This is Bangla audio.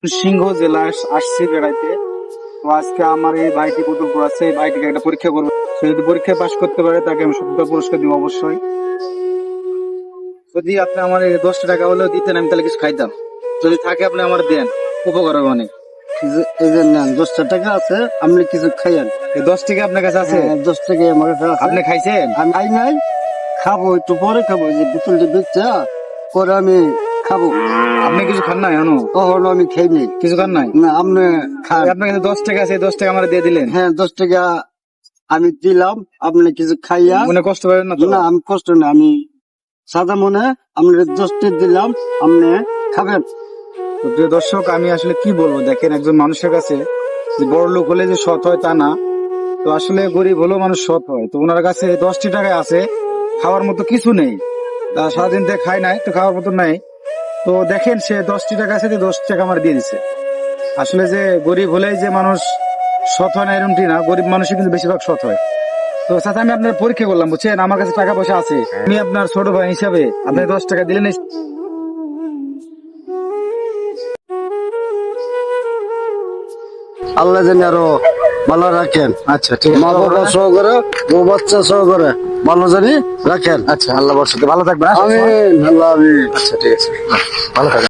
সিংহ জেলায় আসছি বেড়াইতে। তো আজকে আমার এই ভাইটি পুতুলপুর আছে, এই ভাইটিকে একটা পরীক্ষা করবো। সে যদি পরীক্ষায় পাশ করতে পারে তাকে আমি 70 পুরস্কার দিব অবশ্যই। যদি আপনি আমার এই 10 টাকা হলেও দিতেন আমি তাহলে কিছু খাইতাম। যদি থাকে আপনি আমার দেন, উপকার হবে অনেক। এই যে নেন 10 টাকা আছে, আপনি কিছু খাইয়েন। এই 10 টাকা আপনার কাছে আছে? 10 টাকা আমার কাছে আছে। আপনি খাইছেন? আমি খাই নাই, খাবো একটু পরে খাবো। এই যে বোতলটা বেচা পরে আমি খাবো। আপনি কিছু খান নাই এখনো? তখন আমি খাই নাই। কিছু খান নাই? না, আপনি খান। আপনার কাছে 10 টাকা আছে, 10 টাকা আমার দিয়ে দিলেন। হ্যাঁ, 10 টাকা আমি দিলাম, আপনি কিছু খাইয়া। মনে কষ্ট পাবেন না তো? না, আমি কষ্ট না, আমি সাদা মনে আপনি 10 টাকা দিলাম, আপনি খাবেন। তো প্রিয় দর্শক, আমি আসলে কি বলবো, দেখেন একজন মানুষের কাছে যে বড় লোক হলে যে সৎ হয় তা না, তো আসলে গরিব হলেও মানুষ সৎ হয়। তো ওনার কাছে 10 টাকায় আছে, খাওয়ার মতো কিছু নেই। তা সারাদিন থেকে খায় নাই, তো খাওয়ার মতো নাই। তো দেখেন সে 10 টাকা আছে, 10 টাকা আমার দিয়ে দিচ্ছে। আসলে যে গরিব হলেই যে মানুষ সৎ হয় না এরকমটি না, গরিব মানুষই কিন্তু বেশিরভাগ সৎ হয়। তো সাথে আমি আপনার পরীক্ষা করলাম, বুঝছেন, আমার কাছে টাকা পয়সা আছে, আমি আপনার ছোট ভাই হিসাবে আপনি 10 টাকা দিলেন। আল্লাহ জানি আরো ভালো রাখেন। আচ্ছা ঠিক মা বাবা আছে, সহকারে, বউ বাচ্চা সহকারে ভালো জানি রাখেন। আচ্ছা আল্লাহ বর্ষতে ভালো থাকবেন। আমি আল্লাহ আমি আচ্ছা ঠিক আছে, ভালো থাকবেন।